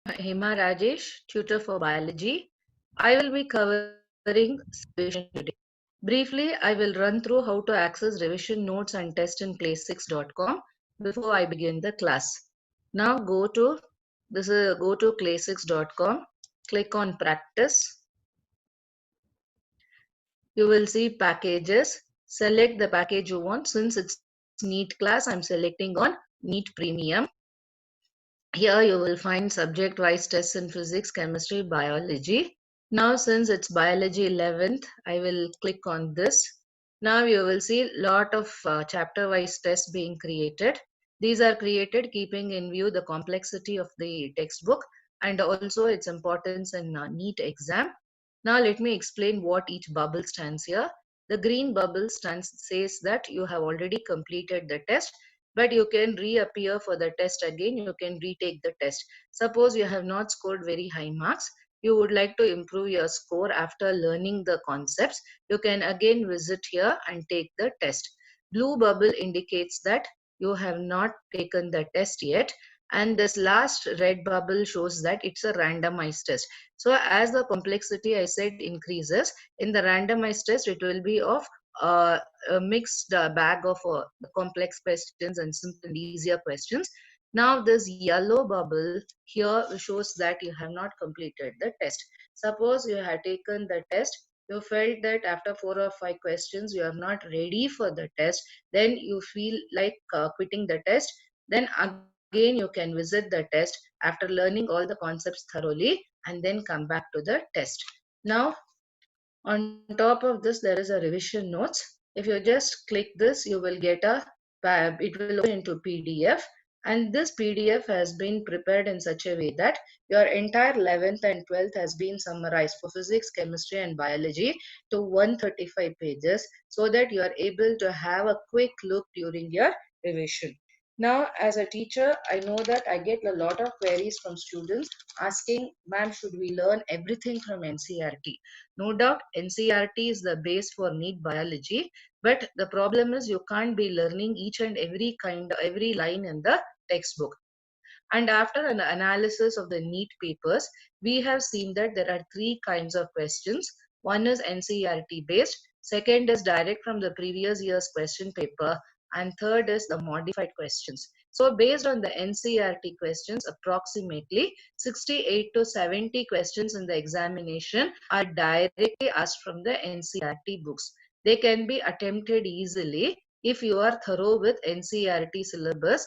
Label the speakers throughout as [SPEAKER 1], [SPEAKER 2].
[SPEAKER 1] Hema Rajesh, tutor for biology. I will be covering revision today. Briefly, I will run through how to access revision notes and test in clay6.com before I begin the class. Now go to clay6.com, click on practice. You will see packages. Select the package you want. Since it's NEET class, I'm selecting on NEET Premium. Here you will find subject-wise tests in physics, chemistry, biology. Now since it's biology 11th, I will click on this. Now you will see lot of chapter-wise tests being created. These are created keeping in view the complexity of the textbook and also its importance in NEET exam. Now let me explain what each bubble stands here. The green bubble says that you have already completed the test, but you can reappear for the test again. You can retake the test. Suppose you have not scored very high marks, you would like to improve your score after learning the concepts, you can again visit here and take the test. Blue bubble indicates that you have not taken the test yet, and this last red bubble shows that it's a randomized test. So as the complexity I said increases, in the randomized test it will be of uh, a mixed bag of complex questions and simple and easier questions. Now this yellow bubble here shows that you have not completed the test. Suppose you had taken the test, you felt that after 4 or 5 questions you are not ready for the test, then you feel like quitting the test, then again you can visit the test after learning all the concepts thoroughly and then come back to the test. Now on top of this, there is a revision notes. If you just click this, you will get it will open into PDF. And this PDF has been prepared in such a way that your entire 11th and 12th has been summarized for physics, chemistry, and biology to 135 pages so that you are able to have a quick look during your revision. Now, as a teacher, I know that I get a lot of queries from students asking, ma'am, should we learn everything from NCERT? No doubt, NCERT is the base for NEET biology, but the problem is you can't be learning each and every line in the textbook. And after an analysis of the NEET papers, we have seen that there are three kinds of questions. One is NCERT based, second is direct from the previous year's question paper, and third is the modified questions. So based on the NCERT questions, approximately 68 to 70 questions in the examination are directly asked from the NCERT books. They can be attempted easily if you are thorough with NCERT syllabus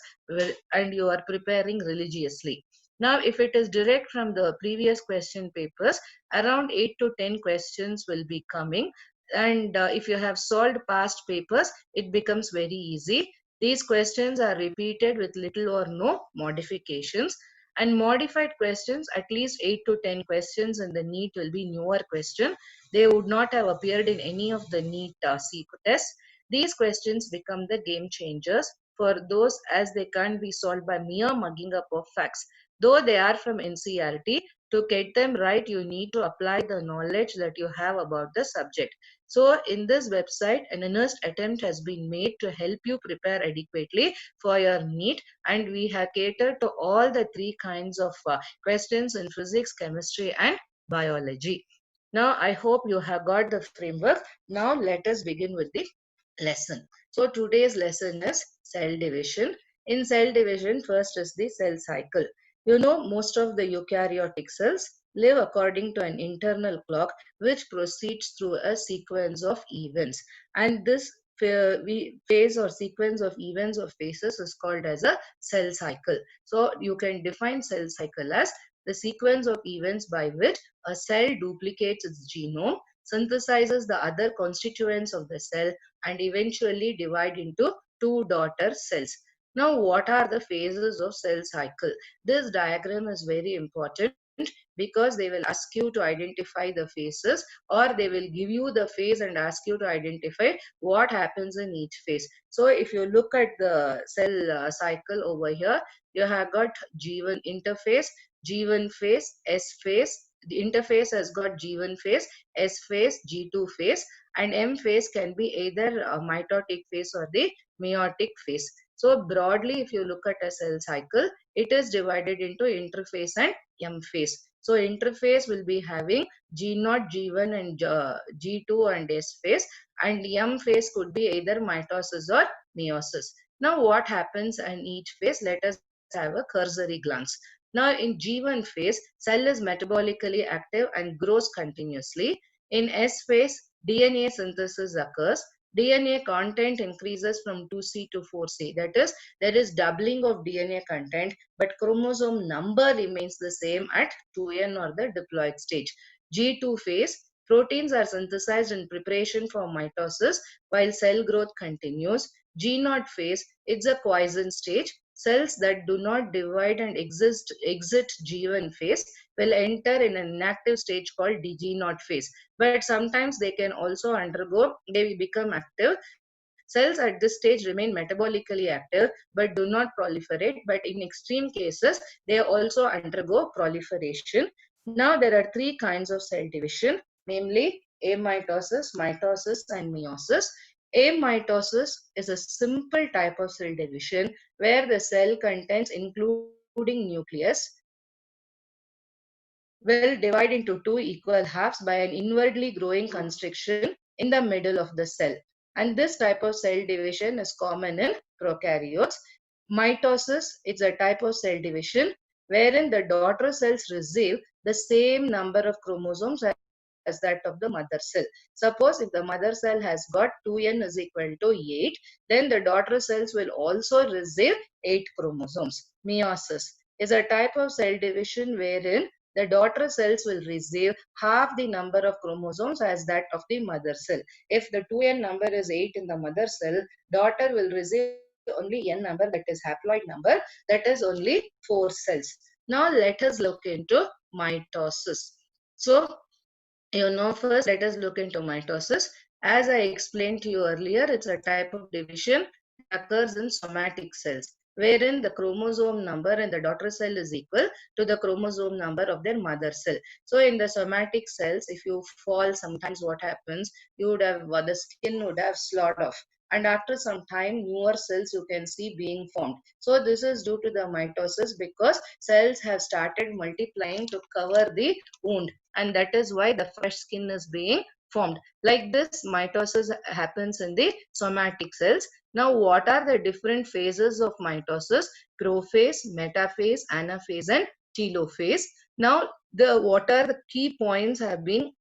[SPEAKER 1] and you are preparing religiously. Now, if it is direct from the previous question papers, around 8 to 10 questions will be coming. And if you have solved past papers, it becomes very easy. These questions are repeated with little or no modifications. And modified questions, at least 8 to 10 questions in the NEET will be newer question. They would not have appeared in any of the NEET tests. These questions become the game changers for those as they can't be solved by mere mugging up of facts. Though they are from NCERT, to get them right, you need to apply the knowledge that you have about the subject. So in this website, an earnest attempt has been made to help you prepare adequately for your NEET, and we have catered to all the three kinds of questions in physics, chemistry, and biology. Now, I hope you have got the framework. Now, let us begin with the lesson. So today's lesson is cell division. In cell division, first is the cell cycle. You know, most of the eukaryotic cells live according to an internal clock which proceeds through a sequence of events. And this phase or sequence of events or phases is called as a cell cycle. So you can define cell cycle as the sequence of events by which a cell duplicates its genome, synthesizes the other constituents of the cell, and eventually divide into two daughter cells. Now, what are the phases of cell cycle? This diagram is very important because they will ask you to identify the phases, or they will give you the phase and ask you to identify what happens in each phase. So if you look at the cell cycle over here, you have got G1 interphase, G1 phase, S phase. The interphase has got G1 phase, S phase, G2 phase, and M phase can be either a mitotic phase or the meiotic phase. So broadly, if you look at a cell cycle, it is divided into interphase and M phase. So interphase will be having G0, G1 and G2 and S phase, and M phase could be either mitosis or meiosis. Now what happens in each phase? Let us have a cursory glance. Now in G1 phase, cell is metabolically active and grows continuously. In S phase, DNA synthesis occurs. DNA content increases from 2C to 4C. That is, there is doubling of DNA content, but chromosome number remains the same at 2N or the diploid stage. G2 phase, proteins are synthesized in preparation for mitosis while cell growth continues. G0 phase, it's a quiescent stage. Cells that do not divide and exit G1 phase will enter in an inactive stage called DG0 phase. But sometimes they can also they become active. Cells at this stage remain metabolically active but do not proliferate. But in extreme cases, they also undergo proliferation. Now there are three kinds of cell division, namely amitosis, mitosis, and meiosis. Amitosis is a simple type of cell division where the cell contents, including nucleus, will divide into two equal halves by an inwardly growing constriction in the middle of the cell. And this type of cell division is common in prokaryotes. Mitosis is a type of cell division wherein the daughter cells receive the same number of chromosomes as that of the mother cell. Suppose if the mother cell has got 2n is equal to 8, then the daughter cells will also receive 8 chromosomes. Meiosis is a type of cell division wherein the daughter cells will receive half the number of chromosomes as that of the mother cell. If the 2n number is 8 in the mother cell, daughter will receive only n number, that is haploid number, that is only 4 cells. Now let us look into mitosis. So first let us look into mitosis. As I explained to you earlier, it's a type of division that occurs in somatic cells, wherein the chromosome number in the daughter cell is equal to the chromosome number of their mother cell. So in the somatic cells, if you fall, sometimes what happens, you would have the skin would have slought off, and after some time newer cells you can see being formed. So this is due to the mitosis, because cells have started multiplying to cover the wound, and that is why the fresh skin is being formed. Like this, mitosis happens in the somatic cells. Now what are the different phases of mitosis? Prophase, metaphase, anaphase, and telophase. Now what are the key points have been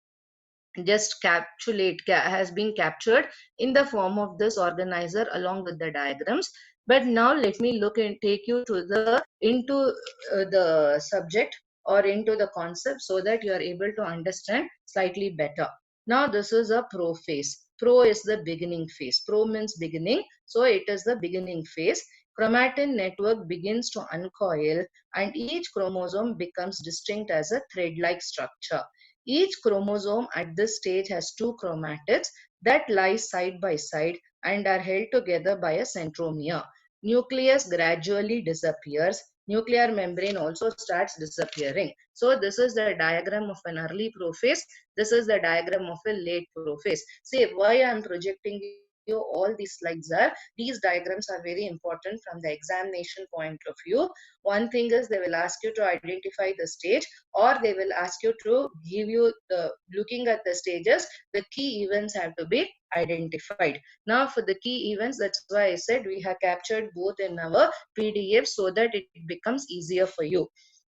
[SPEAKER 1] has been captured in the form of this organizer along with the diagrams. But now let me look and take you to the into the subject or into the concept so that you are able to understand slightly better. Now this is a prophase. Pro is the beginning phase. Pro means beginning, so it is the beginning phase. Chromatin network begins to uncoil and each chromosome becomes distinct as a thread-like structure. Each chromosome at this stage has two chromatids that lie side by side and are held together by a centromere. Nucleus gradually disappears. Nuclear membrane also starts disappearing. So this is the diagram of an early prophase. This is the diagram of a late prophase. See why I am projecting you all these slides are, these diagrams are very important from the examination point of view. One thing is they will ask you to identify the stage, or they will ask you to give you the, looking at the stages, the key events have to be identified. Now for the key events, that's why I said we have captured both in our PDF so that it becomes easier for you.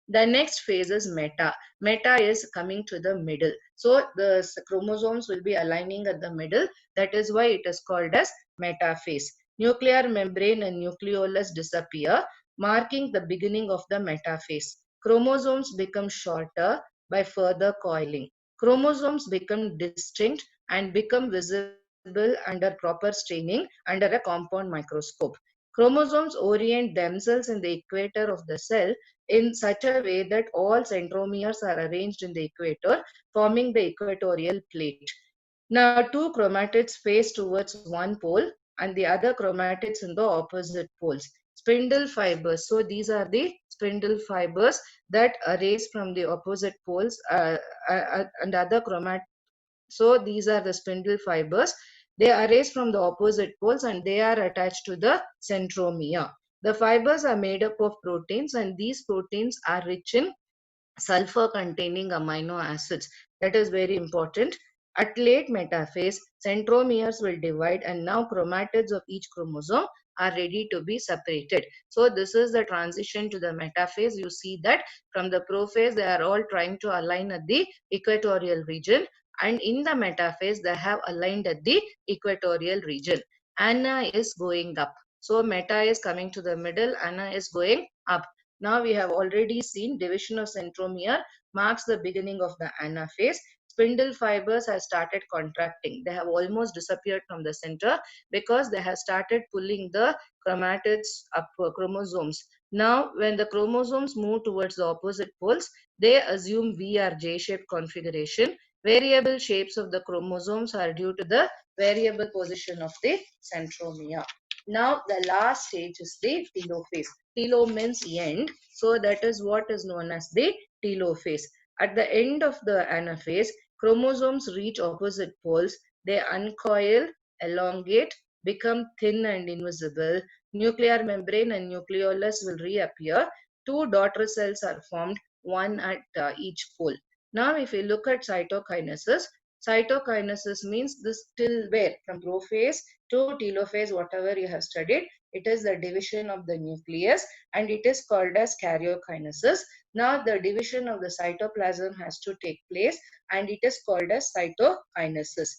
[SPEAKER 1] The next phase is meta. Meta is coming to the middle. So the chromosomes will be aligning at the middle. That is why it is called as metaphase. Nuclear membrane and nucleolus disappear, marking the beginning of the metaphase. Chromosomes become shorter by further coiling. Chromosomes become distinct and become visible under proper staining under a compound microscope. Chromosomes orient themselves in the equator of the cell in such a way that all centromeres are arranged in the equator, forming the equatorial plate. Now, two chromatids face towards one pole and the other chromatids in the opposite poles. Spindle fibers. So, these are the spindle fibers that are raised from the opposite poles and other chromatids. So, these are the spindle fibers. They are raised from the opposite poles and they are attached to the centromere. The fibers are made up of proteins, and these proteins are rich in sulfur containing amino acids. That is very important. At late metaphase, centromeres will divide and now chromatids of each chromosome are ready to be separated. So this is the transition to the metaphase. You see that from the prophase, they are all trying to align at the equatorial region, and in the metaphase, they have aligned at the equatorial region. Ana is going up. So meta is coming to the middle, ana is going up. Now we have already seen division of centromere marks the beginning of the anaphase. Spindle fibers have started contracting. They have almost disappeared from the center because they have started pulling the chromatids up chromosomes. Now, when the chromosomes move towards the opposite poles, they assume V or J-shaped configuration. Variable shapes of the chromosomes are due to the variable position of the centromere. Now, the last stage is the telophase. Telo means end. So that is what is known as the telophase. At the end of the anaphase, chromosomes reach opposite poles. They uncoil, elongate, become thin and invisible. Nuclear membrane and nucleolus will reappear. Two daughter cells are formed, one at each pole. Now, if we look at cytokinesis, cytokinesis means this till where from prophase to telophase, whatever you have studied, it is the division of the nucleus and it is called as karyokinesis. Now the division of the cytoplasm has to take place and it is called as cytokinesis.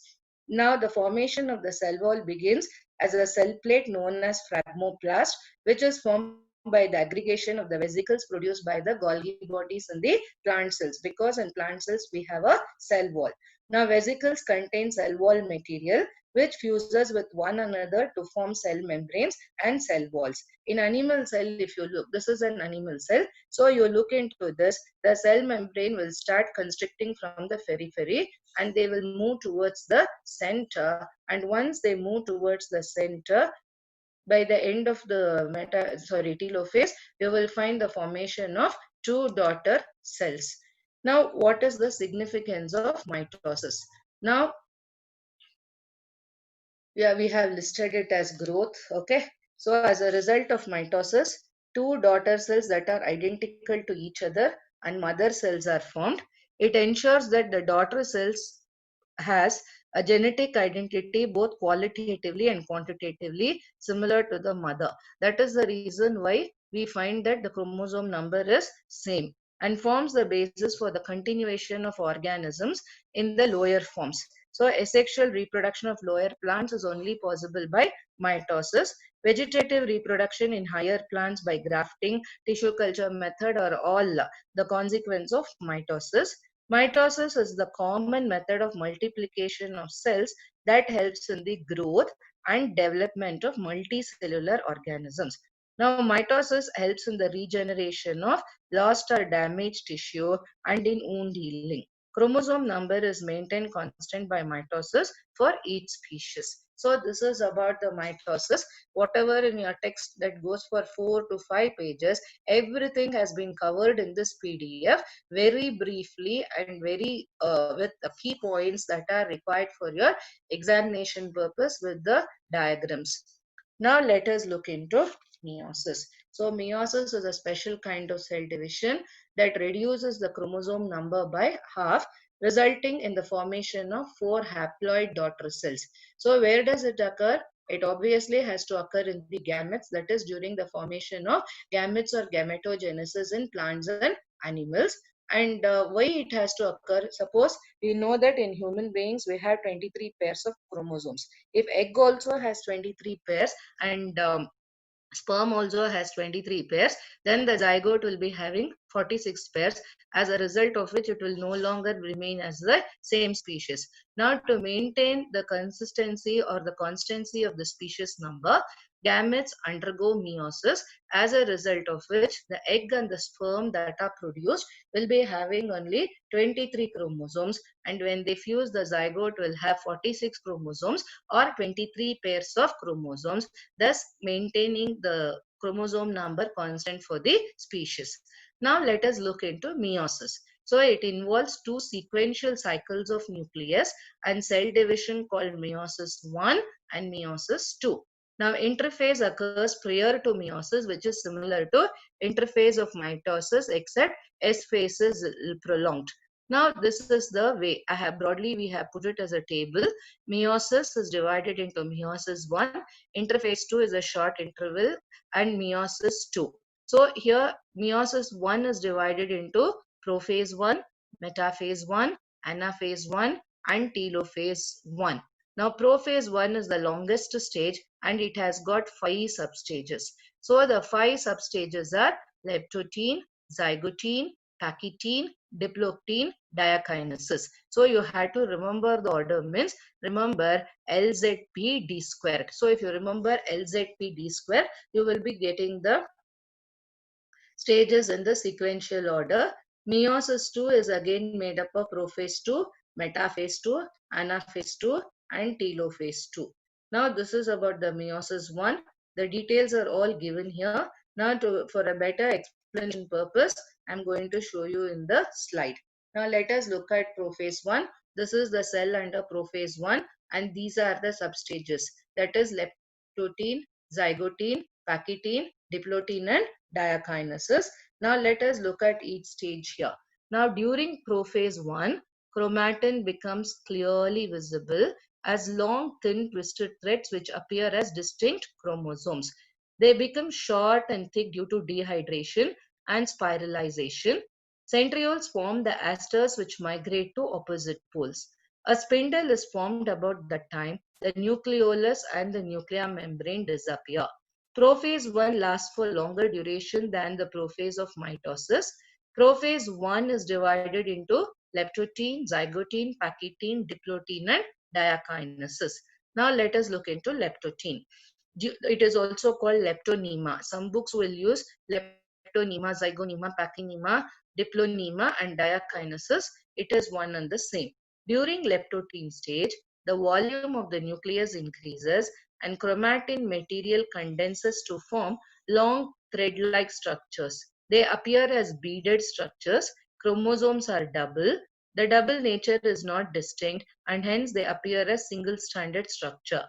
[SPEAKER 1] Now the formation of the cell wall begins as a cell plate known as phragmoplast, which is formed by the aggregation of the vesicles produced by the Golgi bodies in the plant cells, because in plant cells we have a cell wall. Now vesicles contain cell wall material which fuses with one another to form cell membranes and cell walls. In animal cell, if you look, this is an animal cell. So you look into this, the cell membrane will start constricting from the periphery and they will move towards the center. And once they move towards the center, by the end of the telophase, you will find the formation of two daughter cells. Now, what is the significance of mitosis? Now, yeah, we have listed it as growth. Okay. So as a result of mitosis, two daughter cells that are identical to each other and mother cells are formed. It ensures that the daughter cells has a genetic identity both qualitatively and quantitatively similar to the mother. That is the reason why we find that the chromosome number is same and forms the basis for the continuation of organisms in the lower forms. So asexual reproduction of lower plants is only possible by mitosis. Vegetative reproduction in higher plants by grafting, tissue culture method are all the consequence of mitosis. Mitosis is the common method of multiplication of cells that helps in the growth and development of multicellular organisms. Now, mitosis helps in the regeneration of lost or damaged tissue and in wound healing. Chromosome number is maintained constant by mitosis for each species. So this is about the mitosis. Whatever in your text that goes for 4 to 5 pages, everything has been covered in this PDF very briefly and very with the key points that are required for your examination purpose with the diagrams. Now let us look into meiosis. So meiosis is a special kind of cell division that reduces the chromosome number by half, resulting in the formation of four haploid daughter cells. So where does it occur? It obviously has to occur in the gametes, that is during the formation of gametes or gametogenesis in plants and animals. And why it has to occur? Suppose we know that in human beings we have 23 pairs of chromosomes. If egg also has 23 pairs and sperm also has 23 pairs, then the zygote will be having 46 pairs, as a result of which it will no longer remain as the same species. Now, to maintain the consistency or the constancy of the species number, gametes undergo meiosis, as a result of which the egg and the sperm that are produced will be having only 23 chromosomes, and when they fuse, the zygote will have 46 chromosomes or 23 pairs of chromosomes, thus maintaining the chromosome number constant for the species. Now let us look into meiosis. So it involves two sequential cycles of nucleus and cell division called meiosis 1 and meiosis 2. Now, interphase occurs prior to meiosis, which is similar to interphase of mitosis, except S phase is prolonged. Now, this is the way I have broadly we have put it as a table. Meiosis is divided into meiosis 1, interphase 2 is a short interval, and meiosis 2. So here meiosis 1 is divided into prophase 1, metaphase 1, anaphase 1, and telophase 1. Now, prophase 1 is the longest stage and it has got 5 substages. So, the 5 substages are leptotene, zygotene, pachytene, diplotene, diakinesis. So, you had to remember the order means remember LZP D square. So, if you remember LZP D square, you will be getting the stages in the sequential order. Meiosis 2 is again made up of prophase 2, metaphase 2, anaphase 2, and telophase 2. Now, this is about the meiosis 1. The details are all given here. Now, for a better explanation purpose, I'm going to show you in the slide. Now, let us look at prophase 1. This is the cell under prophase 1, and these are the substages. That is leptotene, zygotene, pachytene, diplotene, and diakinesis. Now let us look at each stage here. Now during prophase 1, chromatin becomes clearly visible as long thin twisted threads which appear as distinct chromosomes. They become short and thick due to dehydration and spiralization. Centrioles form the asters which migrate to opposite poles. A spindle is formed about that time. The nucleolus and the nuclear membrane disappear. Prophase 1 lasts for longer duration than the prophase of mitosis. Prophase 1 is divided into leptotene, zygotene, pachytene, diplotene, and diakinesis. Now let us look into leptotene. It is also called leptonema. Some books will use leptonema, zygonema, pachynemia, diplonema, and diakinesis. It is one and the same. During leptotene stage, the volume of the nucleus increases and chromatin material condenses to form long thread-like structures. They appear as beaded structures. Chromosomes are double. The double nature is not distinct and hence they appear as single-stranded structure.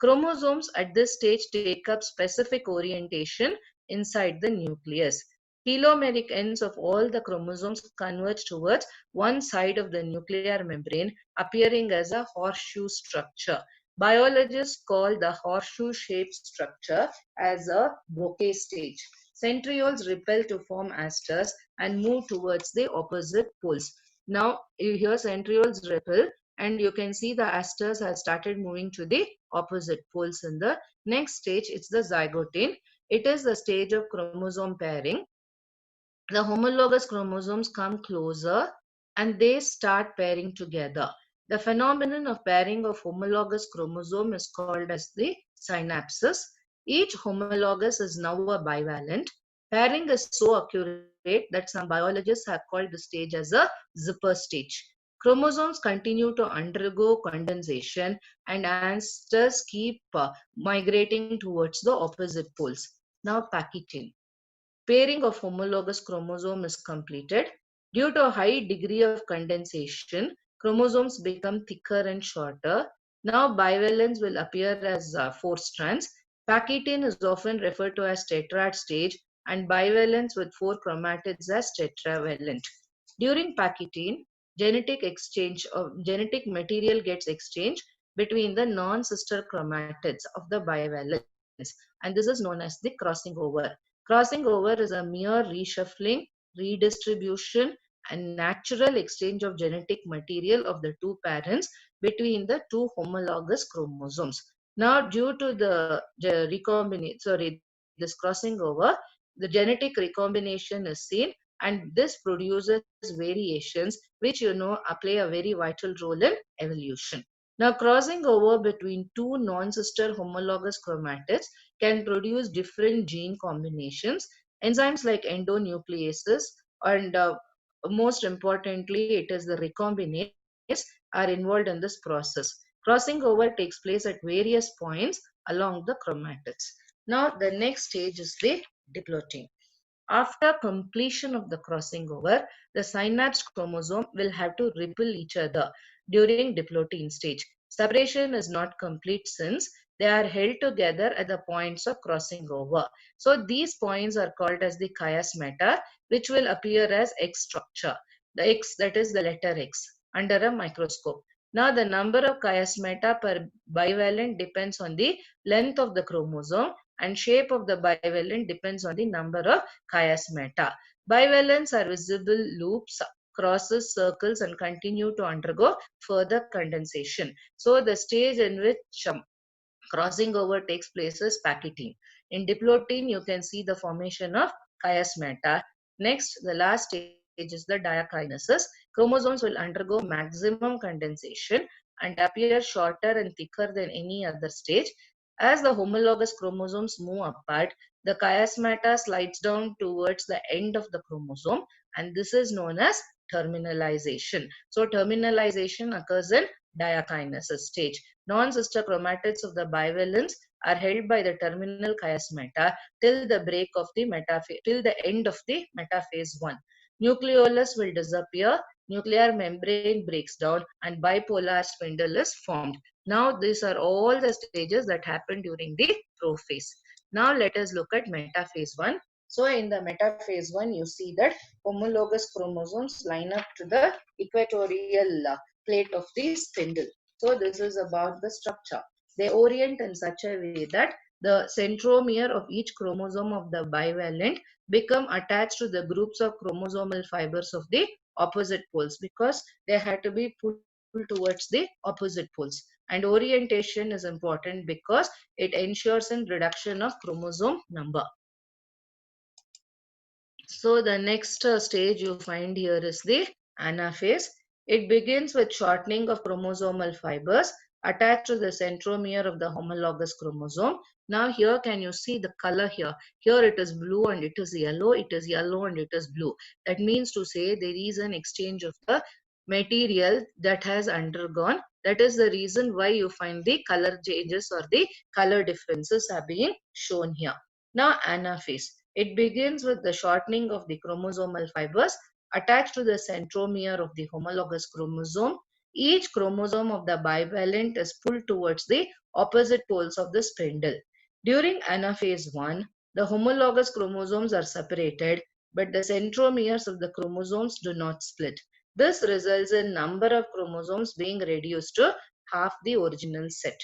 [SPEAKER 1] Chromosomes at this stage take up specific orientation inside the nucleus. Telomeric ends of all the chromosomes converge towards one side of the nuclear membrane, appearing as a horseshoe structure. Biologists call the horseshoe-shaped structure as a bouquet stage. Centrioles repel to form asters and move towards the opposite poles. Now, here centrioles repel and you can see the asters have started moving to the opposite poles in the next stage. It's the zygotene. It is the stage of chromosome pairing. The homologous chromosomes come closer and they start pairing together. The phenomenon of pairing of homologous chromosome is called as the synapsis. Each homologous is now a bivalent. Pairing is so accurate that some biologists have called the stage as a zipper stage. Chromosomes continue to undergo condensation and asters keep migrating towards the opposite poles. Now, pachytene. Pairing of homologous chromosome is completed. Due to a high degree of condensation, chromosomes become thicker and shorter. Now bivalence will appear as 4 strands. Pachytene is often referred to as tetrad stage and bivalence with 4 chromatids as tetravalent. During pachytene, genetic material gets exchanged between the non-sister chromatids of the bivalence, and this is known as the crossing over. Crossing over is a mere reshuffling, redistribution, and natural exchange of genetic material of the two parents between the two homologous chromosomes. Now, due to this crossing over, the genetic recombination is seen, and this produces variations which play a very vital role in evolution. Now, crossing over between two non-sister homologous chromatids can produce different gene combinations. Enzymes like endonucleases and most importantly, it is the recombinase are involved in this process. Crossing over takes place at various points along the chromatids. Now, the next stage is the diplotene. After completion of the crossing over, the synapsed chromosome will have to repel each other during diplotene stage. Separation is not complete since They are held together at the points of crossing over. So these points are called as the chiasmata, which will appear as X structure. The X, that is the letter X, under a microscope. Now the number of chiasmata per bivalent depends on the length of the chromosome, and shape of the bivalent depends on the number of chiasmata. Bivalents are visible loops, crosses, circles, and continue to undergo further condensation. So the stage in which crossing over takes place is pachytene. In diplotin, you can see the formation of chiasmata. Next, the last stage is the diakinesis. Chromosomes will undergo maximum condensation and appear shorter and thicker than any other stage. As the homologous chromosomes move apart, the chiasmata slides down towards the end of the chromosome, and this is known as terminalization. So terminalization occurs in diakinesis stage. Non-sister chromatids of the bivalents are held by the terminal chiasmata till the break of the metaphase, till the end of the metaphase 1. Nucleolus will disappear, nuclear membrane breaks down, and bipolar spindle is formed. Now these are all the stages that happen during the prophase. Now let us look at metaphase 1. So in the metaphase 1, you see that homologous chromosomes line up to the equatorial plate of the spindle. So this is about the structure. They orient in such a way that the centromere of each chromosome of the bivalent become attached to the groups of chromosomal fibers of the opposite poles, because they had to be pulled towards the opposite poles. And orientation is important because it ensures in reduction of chromosome number. So the next stage you find here is the anaphase. It begins with shortening of chromosomal fibers attached to the centromere of the homologous chromosome. Now here can you see the color here? Here it is blue and it is yellow, it is yellow and it is blue. That means to say there is an exchange of the material that has undergone. That is the reason why you find the color changes or the color differences are being shown here. Now anaphase. It begins with the shortening of the chromosomal fibers attached to the centromere of the homologous chromosome. Each chromosome of the bivalent is pulled towards the opposite poles of the spindle. During anaphase 1, the homologous chromosomes are separated, but the centromeres of the chromosomes do not split. This results in number of chromosomes being reduced to half the original set.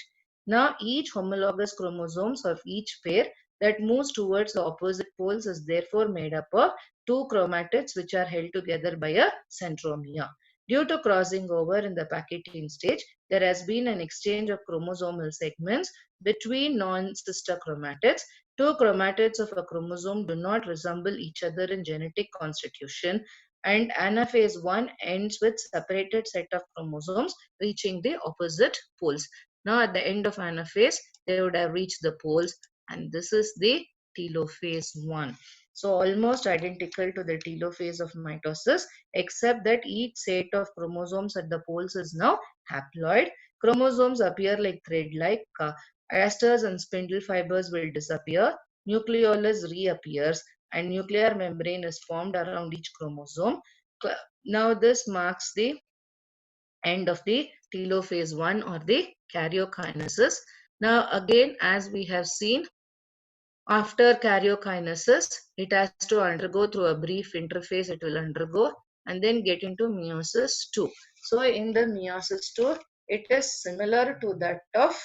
[SPEAKER 1] Now each homologous chromosomes of each pair that moves towards the opposite poles is therefore made up of two chromatids which are held together by a centromere. Due to crossing over in the pachytene stage, there has been an exchange of chromosomal segments between non-sister chromatids. Two chromatids of a chromosome do not resemble each other in genetic constitution, and anaphase 1 ends with separated set of chromosomes reaching the opposite poles. Now at the end of anaphase, they would have reached the poles, and this is the telophase 1. So almost identical to the telophase of mitosis, except that each set of chromosomes at the poles is now haploid. Chromosomes appear like thread-like. Asters and spindle fibers will disappear. Nucleolus reappears, and nuclear membrane is formed around each chromosome. Now this marks the end of the telophase 1 or the karyokinesis. Now again, as we have seen, after karyokinesis, it has to undergo through a brief interphase, it will undergo and then get into meiosis 2. So in the meiosis 2, it is similar to that of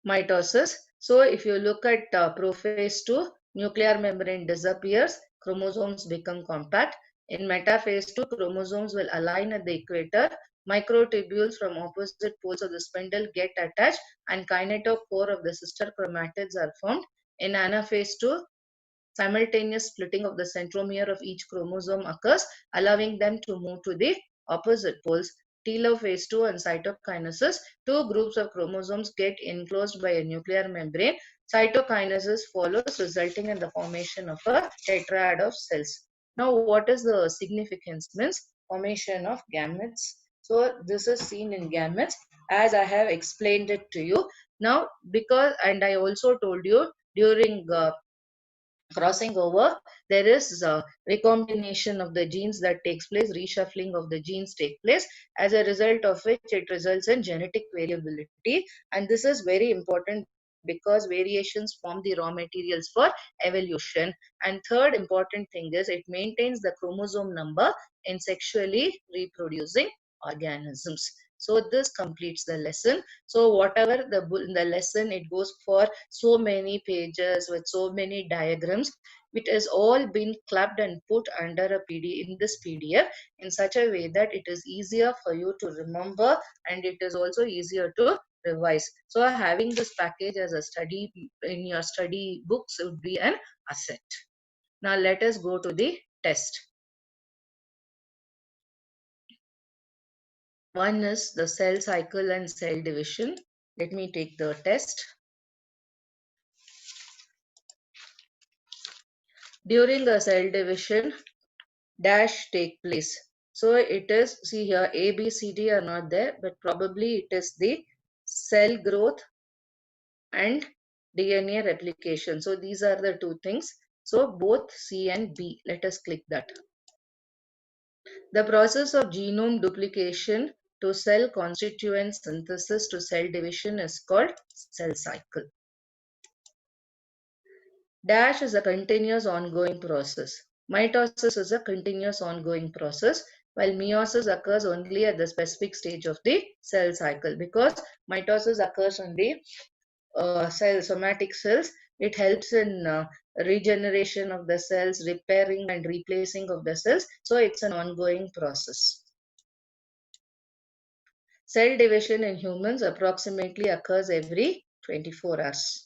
[SPEAKER 1] mitosis. So if you look at prophase 2, nuclear membrane disappears, chromosomes become compact. In metaphase 2, chromosomes will align at the equator, microtubules from opposite poles of the spindle get attached, and kinetochore of the sister chromatids are formed. In anaphase 2, simultaneous splitting of the centromere of each chromosome occurs, allowing them to move to the opposite poles. Telophase 2 and cytokinesis, two groups of chromosomes get enclosed by a nuclear membrane. Cytokinesis follows, resulting in the formation of a tetrad of cells. Now, what is the significance? Means formation of gametes. So, this is seen in gametes as I have explained it to you. Now, because, and I also told you during crossing over, there is recombination of the genes that takes place, reshuffling of the genes take place, as a result of which it results in genetic variability. And this is very important because variations form the raw materials for evolution. And third important thing is it maintains the chromosome number in sexually reproducing organisms. So this completes the lesson. So whatever the lesson, it goes for so many pages with so many diagrams. It has all been clubbed and put under a PD in this PDF in such a way that it is easier for you to remember, and it is also easier to revise. So having this package as a study in your study books would be an asset. Now let us go to the test. One is the cell cycle and cell division. Let me take the test. During a cell division, dash take place. So it is, see here, A, B, C, D are not there, but probably it is the cell growth and DNA replication. So these are the two things. So both C and B, let us click that. The process of genome duplication to cell constituent synthesis to cell division is called cell cycle. Dash is a continuous ongoing process. Mitosis is a continuous ongoing process, while meiosis occurs only at the specific stage of the cell cycle, because mitosis occurs in the somatic cells. It helps in regeneration of the cells, repairing and replacing of the cells. So it's an ongoing process. Cell division in humans approximately occurs every 24 hours.